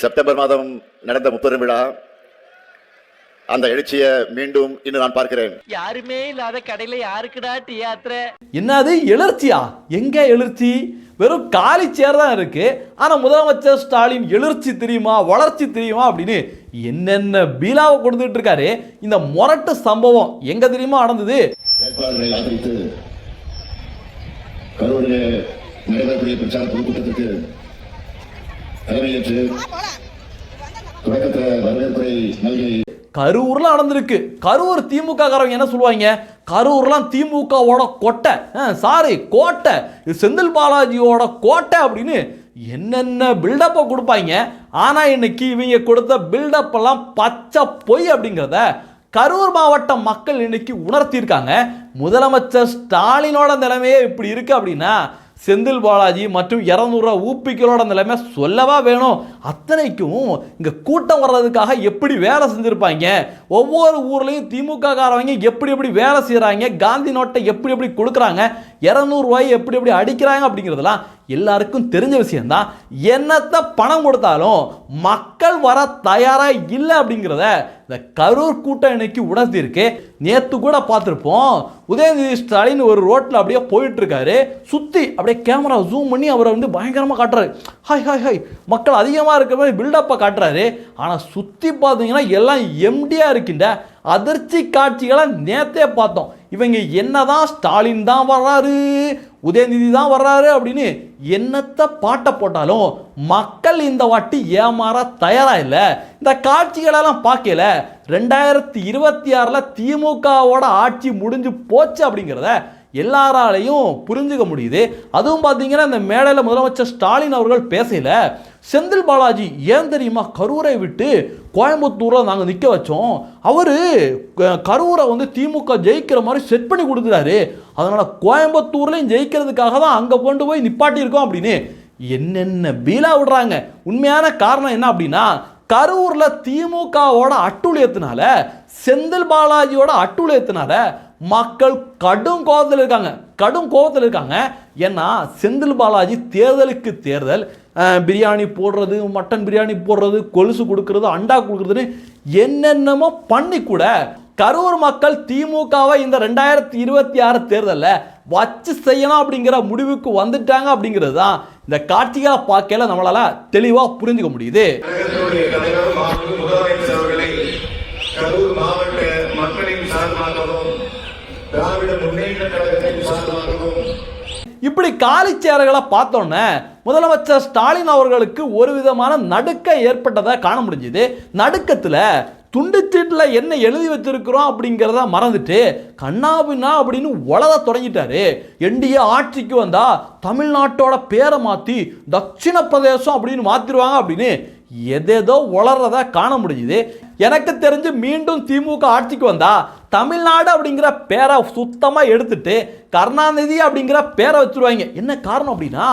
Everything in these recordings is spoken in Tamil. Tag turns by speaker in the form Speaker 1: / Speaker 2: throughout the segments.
Speaker 1: செப்டம்பர் மாதம் நடந்த முப்பெரும் விழா, அந்த எழுச்சியை மீண்டும் இன்னும் நான் பார்க்கிறேன்.
Speaker 2: யாருமே இல்லாத கடையில யாருக்குடா தியேட்டர்?
Speaker 3: என்னது எழுச்சியா? எங்க எழுச்சி? வெறும் காலி சேர் தான் இருக்கு. ஆனா முதலமைச்சர் ஸ்டாலின் எழுச்சி தெரியுமா, வளர்ச்சி தெரியுமா அப்படின்னு என்னென்ன பீலாவை கொடுத்துட்டு இருக்காரு. இந்த மொரட்டு சம்பவம் எங்க தெரியுமா நடந்தது?
Speaker 1: வேட்பாளர்களை ஆதரித்து கரூரிலே நடைபெறக்கூடிய பிரச்சார பொதுக்கூட்டத்திற்கு தலைமையேற்று தொடக்கத்தில் வரவேற்புரை நல்கி
Speaker 3: கரூர்ல நடந்திருக்கு. கரூர் திமுக காரங்க என்ன சொல்லுவாங்க? கரூர்லாம் திமுகவோட கொட்டை, சாரி கோட்டை, செந்தில் பாலாஜியோட கோட்டை அப்படின்னு என்னென்ன பில்டப்பை கொடுப்பாங்க. ஆனா இன்னைக்கு இவங்க கொடுத்த பில்டப் எல்லாம் பச்சை பொய் அப்படிங்கிறத கரூர் மாவட்ட மக்கள் இன்னைக்கு உணர்த்தியிருக்காங்க. முதலமைச்சர் ஸ்டாலினோட நிலைமையே இப்படி இருக்கு அப்படின்னா செந்தில் பாலாஜி மற்றும் 200 ஊப்பிகளோட நிலைமை சொல்லவா வேணும்? அத்தனைக்கும் இங்க கூட்டம் வர்றதுக்காக எப்படி வேலை செஞ்சிருப்பாங்க, ஒவ்வொரு ஊர்லயும் திமுக காரவங்க எப்படி எப்படி வேலை செய்யறாங்க, காந்தி நோட்டை எப்படி எப்படி கொடுக்குறாங்க, 200 ரூபாய் எப்படி எப்படி அடிக்கிறாங்க அப்படிங்கிறதெல்லாம் எல்லாருக்கும் தெரிஞ்ச விஷயம்தான். என்னத்தை பணம் கொடுத்தாலும் மக்கள் வர தயாரா இல்லை அப்படிங்கிறத இந்த கரூர் கூட்டம் இன்னைக்கு உணர்த்திருக்கு. நேற்று கூட பார்த்துருப்போம், உதயநிதி ஸ்டாலின் ஒரு ரோட்டில் அப்படியே போயிட்டு இருக்காரு. சுற்றி அப்படியே கேமரா ஜூம் பண்ணி அவரை வந்து பயங்கரமாக காட்டுறாரு. ஹாய் ஹாய் ஹாய் மக்கள் அதிகமாக இருக்கிற மாதிரி பில்டப்பை காட்டுறாரு. ஆனால் சுற்றி பார்த்தீங்கன்னா எல்லாம் எம்டியாக இருக்கின்ற அதிர்ச்சி காட்சிகளை நேற்றே பார்த்தோம். இவங்க என்னதான் ஸ்டாலின் தான் வர்றாரு, உதயநிதி தான் வர்றாரு அப்படின்னு என்னத்தை பாட்டை போட்டாலும் மக்கள் இந்த வாட்டி ஏமாற தயாரா இல்லை. இந்த காட்சிகளெல்லாம் பார்க்கல 2026 திமுகவோட ஆட்சி முடிஞ்சு போச்சு அப்படிங்கிறத எல்லாராலையும் புரிஞ்சுக்க முடியுது. அதுவும் பார்த்தீங்கன்னா இந்த மேடையில் முதலமைச்சர் ஸ்டாலின் அவர்கள் பேசல. செந்தில் பாலாஜி ஏன் தெரியுமா கரூரை விட்டு கோயம்புத்தூரில் நாங்கள் நிற்க வச்சோம், அவரு கரூரை வந்து திமுக ஜெயிக்கிற மாதிரி செட் பண்ணி கொடுக்குறாரு, அதனால கோயம்புத்தூர்லையும் ஜெயிக்கிறதுக்காக தான் அங்கே கொண்டு போய் நிப்பாட்டியிருக்கோம் அப்படின்னு என்னென்ன பீலா விடுறாங்க. உண்மையான காரணம் என்ன அப்படின்னா கரூர்ல திமுகவோட அட்டுழியத்தினால, செந்தில் பாலாஜியோட அட்டுழியத்தினால மக்கள் கடும் கோபத்தில் இருக்காங்க. ஏன்னா செந்தில் பாலாஜி தேர்தலுக்கு தேர்தல் பிரியாணி போடுறது, மட்டன் பிரியாணி போடுறது, கொலுசு கொடுக்கறது, அண்டா கொடுக்கறதுன்னு என்னென்னமோ பண்ணி கூட கரூர் மக்கள் திமுகவை இந்த 2026 தேர்தலில் வச்சு செய்யணும் அப்படிங்கிற முடிவுக்கு வந்துட்டாங்க அப்படிங்கிறது தான் இந்த காட்சிகளை பார்க்கல நம்மளால தெளிவா புரிஞ்சுக்க முடியுது. இப்படி காலிச்சேர்களை பார்த்தோன்னே முதலமைச்சர் ஸ்டாலின் அவர்களுக்கு ஒரு விதமான நடுக்கம் ஏற்பட்டதை காண முடிஞ்சுது. நடுக்கத்தில் துண்டுச்சீட்டில் என்ன எழுதி வச்சிருக்கிறோம் அப்படிங்கிறத மறந்துட்டு கண்ணாபின்னா அப்படின்னு உலக தொடங்கிட்டாரு. என்டிஏ ஆட்சிக்கு வந்தா தமிழ்நாட்டோட பேரை மாற்றி தட்சிண பிரதேசம் அப்படின்னு மாற்றிடுவாங்க அப்படின்னு எதேதோ உளறத காண முடியுது. எனக்கு தெரிஞ்சு மீண்டும் திமுக ஆட்சிக்கு வந்தா தமிழ்நாடு அப்படிங்கிற பேரை சுத்தமாக எடுத்துட்டு கருணாநிதி அப்படிங்கிற பேரை வச்சுருவாங்க. என்ன காரணம் அப்படின்னா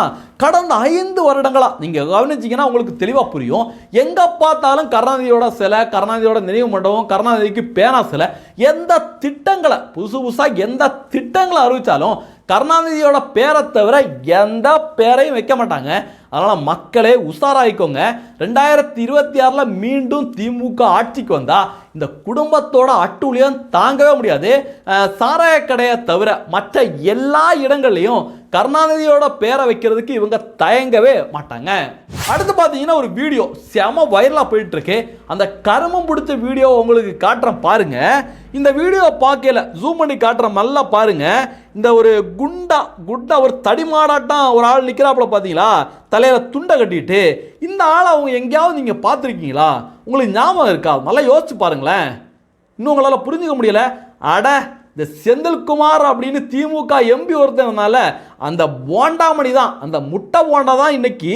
Speaker 3: கடந்த 5 வருடங்களா நீங்கள் கவனிச்சிங்கன்னா உங்களுக்கு தெளிவாக புரியும். எங்கே பார்த்தாலும் கருணாநிதியோட சிலை, கருணாநிதியோட நினைவு மண்டபம், கருணாநிதிக்கு பேனா சிலை, எந்த திட்டங்களை புதுசாக எந்த திட்டங்களை அறிவித்தாலும் கருணாநிதியோட பேரை தவிர எந்த பேரையும் வைக்க மாட்டாங்க. அதனால் மக்களே உஷாராயிக்கோங்க. 2026 மீண்டும் திமுக ஆட்சிக்கு வந்தா இந்த குடும்பத்தோட அட்டூழியம் தாங்கவே முடியாது. சாராய கடையை தவிர மற்ற எல்லா இடங்கள்லையும் கருணாநிதியோட பேரை வைக்கிறதுக்கு இவங்க தயங்கவே மாட்டாங்க. அடுத்து பார்த்தீங்கன்னா ஒரு வீடியோ செம வைரலாக போயிட்டு இருக்கு. அந்த கருமம் பிடிச்ச வீடியோ உங்களுக்கு காட்டுறேன் பாருங்க. இந்த வீடியோ பார்க்கல ஜூம் பண்ணி காட்டுறேன், நல்லா பாருங்க. இந்த ஒரு குண்டா ஒரு தடிமாடாட்டம் ஒரு ஆள் நிற்கிறாப்புல பார்த்தீங்களா, தலையில துண்டை கட்டிட்டு. இந்த ஆளை அவங்க எங்கேயாவது நீங்கள் பார்த்துருக்கீங்களா? உங்களுக்கு ஞாபகம் இருக்கா? நல்லா யோசிச்சு பாருங்களேன். இன்னும் உங்களால் புரிஞ்சுக்க முடியல? அட இந்த செந்தில்குமார் அப்படின்னு திமுக எம்பி ஒருத்தனால அந்த போண்டாமணி தான், அந்த முட்டை போண்டா தான் இன்னைக்கு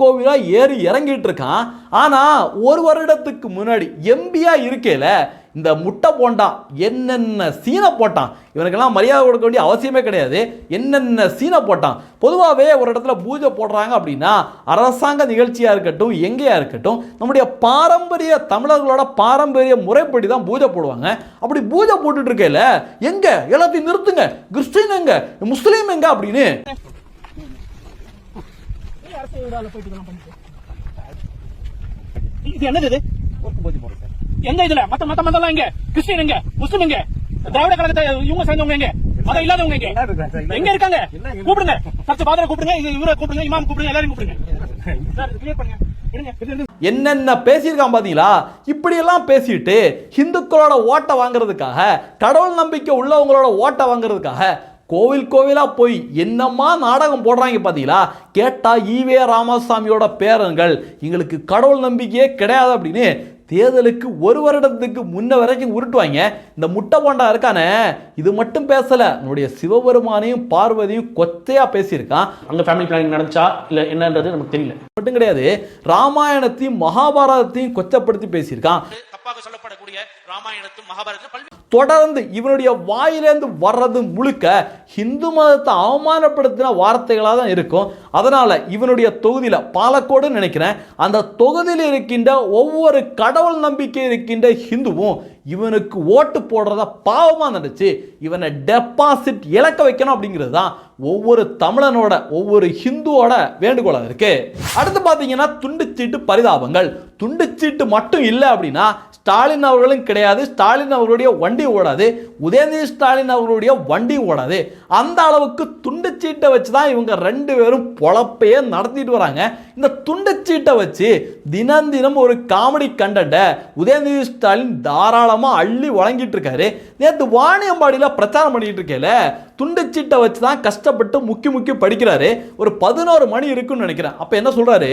Speaker 3: கோவிலாக ஏறி இறங்கிட்டு இருக்கான். ஆனால் ஒரு வருடத்துக்கு முன்னாடி எம்பியா இருக்கையில் இந்த முட்டை போண்டா என்னென்ன சீனை போட்டான். இவனுக்கெல்லாம் மரியாதை கொடுக்க வேண்டிய அவசியமே கிடையாது. என்னென்ன சீனை போட்டான். பொதுவாகவே ஒரு இடத்துல பூஜை போடுறாங்க அப்படின்னா அரசாங்க நிகழ்ச்சியாக இருக்கட்டும், எங்கேயா இருக்கட்டும், நம்முடைய பாரம்பரிய தமிழர்களோட பாரம்பரிய முறைப்படி தான் பூஜை போடுவாங்க. அப்படி பூஜை போட்டுட்டு இருக்கையில எங்க எல்லாத்தையும் நிறுத்துங்க, கிறிஸ்டின் எங்க, முஸ்லீம் எங்க அப்படின்னு
Speaker 4: இது என்னது இது? எந்த இதுல மத்த மத்த மதம்லாம் எங்க? கிறிஸ்டியன் எங்க? முஸ்லிம் எங்க? திராவிட கழகத்தை இவங்க சேர்ந்தவங்க எங்க? மதம் இல்லாதவங்க எங்க? எங்க இருக்காங்க? கூப்பிடுங்க. சர்ச்சை ஃபாதரை கூப்பிடுங்க, இவரை கூப்பிடுங்க, இமாம் கூப்பிடுங்க, எல்லாரையும் கூப்பிடுங்க. கிளியர் பண்ணுங்க.
Speaker 3: என்னென்ன பேசியிருக்கான் பாத்தீங்களா? இப்படி எல்லாம் பேசிட்டு இந்துக்களோட ஓட்டை வாங்குறதுக்காக, கடவுள் நம்பிக்கை உள்ளவங்களோட ஓட்டை வாங்குறதுக்காக கோவில் கோவிலா போய் என்னம்மா நாடகம் போடுறாங்க பாத்தீங்களா? கேட்டா ஈவே ராமசாமியோட பேரன்கள் எங்களுக்கு கடவுள் நம்பிக்கையே கிடையாது அப்படின்னு தேர்தலுக்கு ஒரு வருடத்துக்கு முன்ன வரைக்கும் உருட்டுவாங்க. இந்த முட்டை போண்டா இருக்கானே, இது மட்டும் பேசல, நம்முடைய சிவபெருமானையும் பார்வதியும் கொச்சையா பேசியிருக்கான்.
Speaker 4: அங்க ஃபேமிலி பிளானிங் நடந்துச்சா இல்ல என்னன்றது நமக்கு தெரியல.
Speaker 3: மட்டும் கிடையாது, ராமாயணத்தையும் மகாபாரதத்தையும் கொச்சப்படுத்தி பேசியிருக்கான்.
Speaker 4: தப்பாக சொல்லப்படக்கூடிய ராமாயணத்தும் மகாபாரதம்
Speaker 3: தொடர்ந்து இவனுடைய வாயிலேந்து வர்றது முழுக்க இந்து மதத்தை அவமானப்படுத்தின வார்த்தைகளாக தான் இருக்கும். அதனால இவனுடைய தொகுதியில், பாலக்கோடு நினைக்கிறேன், அந்த தொகுதியில் இருக்கின்ற ஒவ்வொரு கடவுள் நம்பிக்கை இருக்கின்ற ஹிந்துவும் இவனுக்கு ஓட்டு போடுறத பாவமா நினைச்சு இவனை டெபாசிட் இழக்க வைக்கணும் அப்படிங்கிறது தான் ஒவ்வொரு தமிழனோட, ஒவ்வொரு ஹிந்துவோட வேண்டுகோளாக இருக்கு. அடுத்து பார்த்தீங்கன்னா துண்டுச்சீட்டு பரிதாபங்கள். துண்டுச்சீட்டு மட்டும் இல்லை அப்படின்னா ஸ்டாலின் அவர்களும் கிடையாது, ஸ்டாலின் அவர்களுடைய வண்டி ஓடாது, உதயநிதி ஸ்டாலின் அவர்களுடைய வண்டி ஓடாது. அந்த அளவுக்கு துண்டுச்சீட்டை வச்சு தான் இவங்க ரெண்டு பேரும் பொழப்பையே நடத்திட்டு வராங்க. இந்த துண்டுச்சீட்டை வச்சு தினம் தினம் ஒரு காமெடி கண்டென்ட்டை உதயநிதி ஸ்டாலின் தாராளமா அள்ளி வழங்கிட்டு இருக்காரு. நேற்று வாணியம்பாடியில் பிரச்சாரம் பண்ணிட்டு இருக்கேல, துண்டுச்சீட்டை வச்சு தான் கஷ்டப்பட்டு முக்கி படிக்கிறாரு. ஒரு 11 மணி இருக்குன்னு நினைக்கிறேன். அப்ப என்ன சொல்றாரு,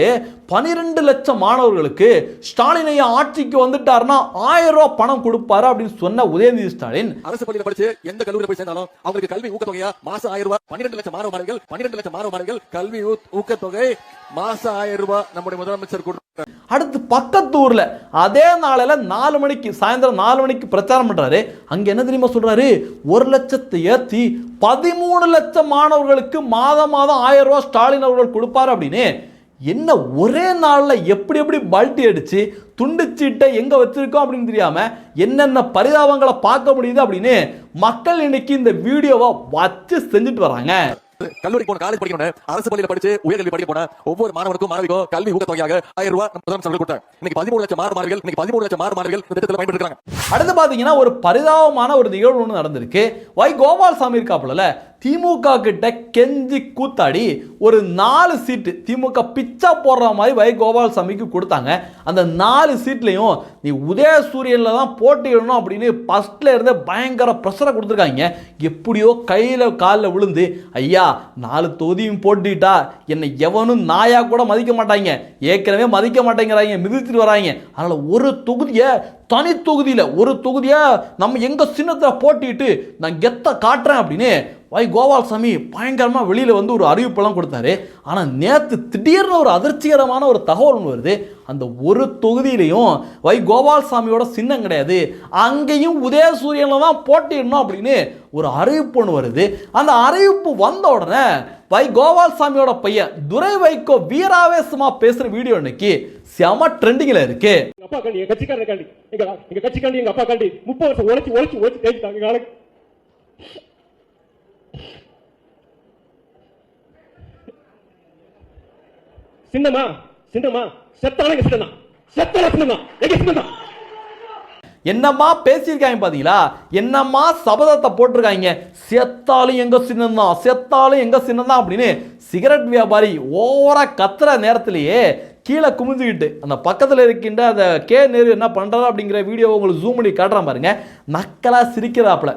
Speaker 3: 12 லட்சம் மாணவர்களுக்கு ஸ்டாலின் ஐயா ஆட்சிக்கு வந்துட்டாருன்னா 1000 ரூபாய் பணம் கொடுப்பாரு அப்படின்னு சொன்ன உதயநிதி ஸ்டாலின்,
Speaker 5: அரசு பள்ளியில் படிச்சு எந்த கல்லூரியில் போய் சேர்ந்தாலும் அவங்களுக்கு கல்வி ஊக்கத்தொகையா மாசம் 1000 ரூபாய், 12 லட்சம் மாணவ மாணவிகள் கல்வி ஊக்கத்தொகை மாசம் 1000 ரூபாய் நம்முடைய முதலமைச்சர் கொடுத்தார்.
Speaker 3: அடுத்து பக்கத்து ஊர்ல அதே நாளில் 4 மணிக்கு, சாயந்தரம் 4 மணிக்கு பிரச்சாரம் பண்றாரு. அங்க என்ன தெரியுமா சொல்றாரு, 1 லட்சத்தை ஏத்தி 13 லட்சம் மாணவர்களுக்கு மாதம் 1000 ரூபாய் ஸ்டாலின் அவர்கள் கொடுப்பாரு அப்படின்னு. என்ன ஒரே நாளில் எப்படி எப்படி பல்ட்டி அடிச்சு துண்டுச்சீட்டை எங்க வச்சிருக்கோம் அப்படின்னு தெரியாம என்னென்ன பரிதாபங்களை பார்க்க முடியுது அப்படின்னு மக்கள் இன்னைக்கு இந்த வீடியோவை வச்சு செஞ்சுட்டு வராங்க.
Speaker 5: கல்லூரி போன, காலேஜ் படிக்கணும், அரசு பள்ளியில் படிச்சு உயர்கல்வி படிக்க போன ஒவ்வொரு மாணவனுக்கும் மாணவிக்கும் கல்வி ஊக்கத்தொகையாக 1000 ரூபாய் முதலமைச்சர் கொடுத்தார். இன்னைக்கு 13 லட்சம் மாணவர்கள் இந்த திட்டத்தில் பயன்படுத்துறாங்க.
Speaker 3: அடுத்து பாத்தீங்கன்னா ஒரு பரிதாபமான ஒரு நிகழ்வு ஒன்று நடந்திருக்கு. கோபால்சாமி இருக்காப்புல, திமுக கிட்ட கெஞ்சி கூத்தாடி ஒரு 4 சீட்டு திமுக பிச்சா போடுற மாதிரி கோபால்சாமிக்கு கொடுத்தாங்க. அந்த 4 சீட்லையும் நீ உதயசூரியன்ல தான் போட்டியிடணும் அப்படின்னு ஃபர்ஸ்ட்ல இருந்தே பயங்கர பிரஷரை கொடுத்துருக்காங்க. எப்படியோ கையில காலில் விழுந்து, ஐயா 4 தொகுதியும் போட்டிட்டா என்னை எவனும் நாயா கூட மதிக்க மாட்டாங்க, ஏற்கனவே மதிக்க மாட்டேங்கிறாங்க, மிதித்துட்டு வராங்க. அதனால ஒரு தொகுதியை, தனி தொகுதியில் ஒரு தொகுதியை நம்ம எங்க சின்னத்தில் போட்டிட்டு நான் கெத்த காட்டுறேன் அப்படின்னு கோபால்சாமி பயங்கரமா வெளியில வந்து ஒரு அறிவிப்பெல்லாம் கொடுத்தாரு. ஆனா நேற்று திடீர்னு ஒரு அதிர்ச்சிகரமான ஒரு தகவல் ஒன்று வருது. அந்த ஒரு தொகுதியிலையும் கோபால்சாமியோட சின்னம் கிடையாது, அங்கேயும் உதயசூரியன்ல தான் போட்டிடணும் அப்படின்னு ஒரு அறிவிப்பு ஒன்று வருது. அந்த அறிவிப்பு வந்த உடனே கோபால்சாமியோட பையன் துரை வைகோ வீராவேசமா பேசுற வீடியோ இன்னைக்கு செம ட்ரெண்டிங்ல இருக்கு.
Speaker 4: அப்பா கண்டி, எங்க கட்சிக்காரர் கண்டி, எங்க கட்சி கண்டி, எங்க அப்பா கண்டி 30 வருஷம் உழைச்சு தேய்ச்சிட்டாங்க. சின்னமா செத்தாலும் சின்னம்.
Speaker 3: என்னம்மா பேசியிருக்காங்க பாத்தீங்களா, என்னம்மா சபதத்தை போட்டிருக்காங்க, செத்தாலும் எங்க சின்னம் தான், செத்தாலும் எங்க சின்னம் தான் அப்படின்னு. சிகரெட் வியாபாரி ஓவரா கத்துற நேரத்திலேயே கீழே குமிஞ்சுக்கிட்டு அந்த பக்கத்தில் இருக்கின்ற அந்த கே நேரு என்ன பண்றாரு அப்படிங்கிற வீடியோவை உங்களுக்கு ஜூம் பண்ணி காட்டுறான் பாருங்க. நக்கலா சிரிக்கிறாப்புல,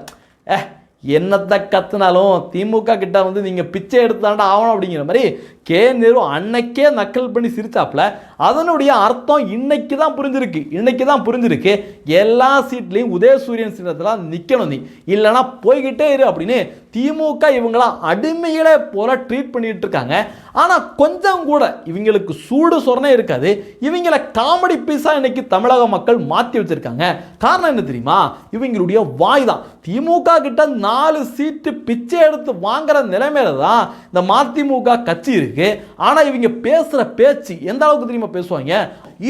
Speaker 3: என்னத்தை கத்துனாலும் திமுக கிட்ட வந்து நீங்க பிச்சை எடுத்தாண்டா ஆகணும் அப்படிங்கிற மாதிரி கே நேரு அன்னைக்கே நக்கல் பண்ணி சிரிச்சாப்புல. அதனுடைய அர்த்தம் இன்னைக்கு தான் புரிஞ்சிருக்கு. எல்லா சீட்லையும் உதயசூரியன் சின்னத்தில் நிற்கணும், நீ இல்லைன்னா போய்கிட்டே இரு அப்படின்னு திமுக இவங்களா அடிமைகளை போல ட்ரீட் பண்ணிட்டு இருக்காங்க. ஆனால் கொஞ்சம் கூட இவங்களுக்கு சூடு சொரணை இருக்காது. இவங்களை காமெடி பீஸாக இன்னைக்கு தமிழக மக்கள் மாற்றி வச்சிருக்காங்க. காரணம் என்ன தெரியுமா, இவங்களுடைய வாய் தான். திமுக கிட்ட 4 சீட்டு பிச்சை எடுத்து வாங்குற நிலைமையில தான் இந்த மதிமுக கட்சி இருக்கு. ஆனா இவங்க பேசுற பேச்சு எந்த அளவுக்கு தெரியுமா பேசுவாங்க,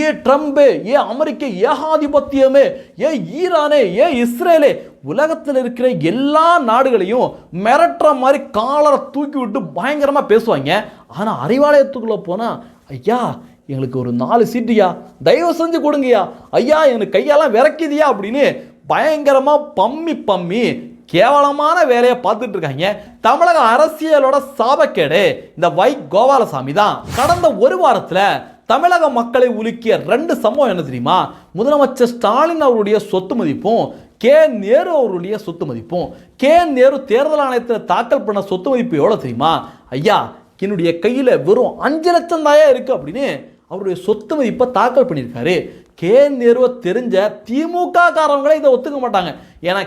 Speaker 3: ஏ ட்ரம்ப், ஏ அமெரிக்க ஏகாதிபத்தியமே, ஏ ஈரானே, ஏ இஸ்ரேலே, உலகத்தில் இருக்கிற எல்லா நாடுகளையும் மிரட்டுற மாதிரி காலரை தூக்கி விட்டு பயங்கரமா பேசுவாங்க. ஆனா அறிவாலயத்துக்குள்ள போனா, ஐயா எங்களுக்கு ஒரு 4 சீட்டுயா, தயவு செஞ்சு கொடுங்கய்யா, ஐயா எனக்கு கையெல்லாம் விறக்குதியா அப்படின்னு பயங்கரமாக பம்மி கேவலமான வேலையை பார்த்துட்டு இருக்காங்க. தமிழக அரசியலோட சாபக்கேடு இந்த வை கோபாலசாமி தான். கடந்த ஒரு வாரத்தில் தமிழக மக்களை உலுக்கிய 2 சம்பவம் என்ன தெரியுமா? முதலமைச்சர் ஸ்டாலின் அவருடைய சொத்து மதிப்பும் நேரு அவருடைய சொத்து மதிப்பும். நேரு தேர்தல் ஆணையத்தில் தாக்கல் பண்ண சொத்து மதிப்பு எவ்வளோ தெரியுமா? ஐயா என்னுடைய கையில் வெறும் 5 லட்சம் தாயா இருக்கு அப்படின்னு அவருடைய சொத்து மதிப்பை தாக்கல் பண்ணியிருக்காரு. நேருவை தெரிஞ்ச திமுக காரவங்களே இதை ஒத்துக்க மாட்டாங்க. ஏன்னா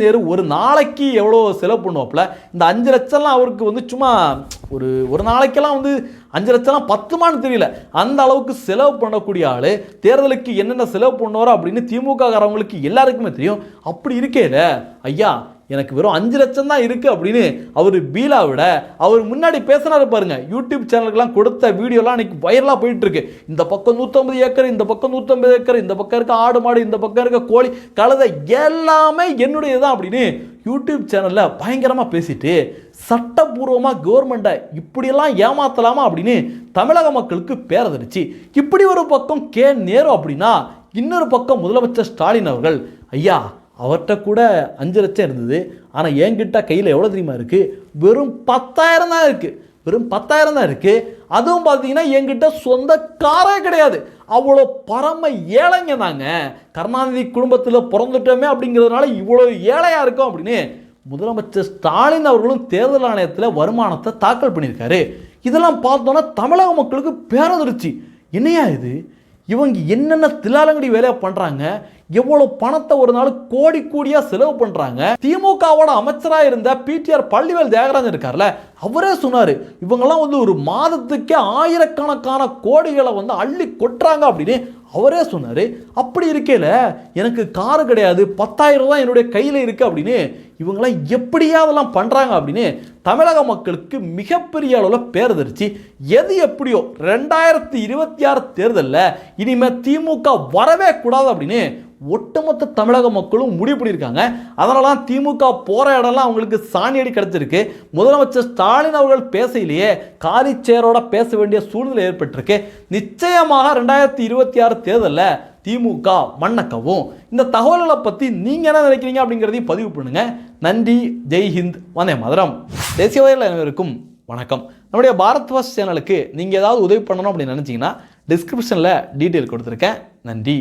Speaker 3: நேரு ஒரு நாளைக்கு எவ்வளோ செலவு பண்ணுவாப்புல, இந்த 5 லட்சம்லாம் அவருக்கு சும்மா ஒரு நாளைக்கெல்லாம் 5 லட்சம்லாம் பத்துமான்னு தெரியல, அந்த அளவுக்கு செலவு பண்ணக்கூடிய ஆள். தேர்தலுக்கு என்னென்ன செலவு பண்ணுவாரோ அப்படின்னு திமுக காரவங்களுக்கு எல்லாருக்குமே தெரியும். அப்படி இருக்கையில் ஐயா எனக்கு வெறும் 5 லட்சம் தான் இருக்குது அப்படின்னு அவர் பீலா விட அவர் முன்னாடி பேசினாரு பாருங்க. யூடியூப் சேனலுக்கெல்லாம் கொடுத்த வீடியோலாம் இன்னைக்கு வைரலாக போயிட்டு இருக்கு. இந்த பக்கம் 150 ஏக்கர், இந்த பக்கம் 150 ஏக்கர், இந்த பக்கம் இருக்க ஆடு மாடு, இந்த பக்கம் இருக்க கோழி கழுதை எல்லாமே என்னுடையதான் அப்படின்னு யூடியூப் சேனலில் பயங்கரமாக பேசிட்டு சட்டப்பூர்வமாக கவர்மெண்ட்டை இப்படியெல்லாம் ஏமாத்தலாமா அப்படின்னு தமிழக மக்களுக்கு பேரதிருச்சு. இப்படி ஒரு பக்கம் நேரு அப்படின்னா, இன்னொரு பக்கம் முதலமைச்சர் ஸ்டாலின் அவர்கள், ஐயா அவர்கிட்ட கூட 5 லட்சம் இருந்தது, ஆனால் என்கிட்ட கையில் எவ்வளோ தெரியுமா இருக்குது? வெறும் 10,000 தான் இருக்குது. வெறும் 10,000 தான் இருக்குது. அதுவும் பார்த்தீங்கன்னா என்கிட்ட சொந்த காரே கிடையாது. அவ்வளோ பரம ஏழைங்க தாங்க. கருணாநிதி குடும்பத்தில் பிறந்துட்டோமே அப்படிங்கிறதுனால இவ்வளோ ஏழையாக இருக்கும் அப்படின்னு முதலமைச்சர் ஸ்டாலின் அவர்களும் தேர்தல் ஆணையத்தில் வருமானத்தை தாக்கல் பண்ணியிருக்காரு. இதெல்லாம் பார்த்தோன்னா தமிழக மக்களுக்கு பேரதிர்ச்சி. என்னையா இது, இவங்க என்னென்ன தில்லாலங்கடி வேலையை பண்ணுறாங்க, எவ்வளோ பணத்தை ஒரு நாள் கோடியாக செலவு பண்ணுறாங்க. திமுகவோட அமைச்சராக இருந்த பிடிஆர் பள்ளிவேல் தியாகராஜன் இருக்கார்ல, அவரே சொன்னார் இவங்கெல்லாம் ஒரு மாதத்துக்கே ஆயிரக்கணக்கான கோடிகளை அள்ளி கொட்டுறாங்க அப்படின்னு அவரே சொன்னார். அப்படி இருக்கையில் எனக்கு காரு கிடையாது, 10,000 தான் என்னுடைய கையில் இருக்குது அப்படின்னு இவங்களாம் எப்படியாவதெல்லாம் பண்ணுறாங்க அப்படின்னு தமிழக மக்களுக்கு மிகப்பெரிய அளவில் பேரதிர்ச்சி. எது எப்படியோ 2026 தேர்தலில் இனிமேல் திமுக வரவே கூடாது அப்படின்னு ஒட்டுமொத்த தமிழக மக்களும் முடிவு பண்ணியிருக்காங்க. அதனால திமுக போற இடம்லாம் அவங்களுக்கு சாணியடி கிடைச்சிருக்கு. முதலமைச்சர் ஸ்டாலின் அவர்கள் பேசையிலேயே காலி சேரோட பேச வேண்டிய சூழ்நிலை ஏற்பட்டிருக்கு. நிச்சயமாக 2026 தேர்தலில் திமுக மண்ணக்கவும். இந்த தகவல்களை பற்றி நீங்கள் என்ன நினைக்கிறீங்க அப்படிங்கிறதையும் பதிவு பண்ணுங்க. நன்றி. ஜெய்ஹிந்த். வந்தே மாதரம். தேசியவாதிகள் அனைவருக்கும் வணக்கம். நம்முடைய பாரத் வாஸ் சேனலுக்கு நீங்கள் ஏதாவது உதவி பண்ணணும் அப்படின்னு நினச்சிங்கன்னா டிஸ்கிரிப்ஷனில் டீட்டெயில் கொடுத்துருக்கேன். நன்றி.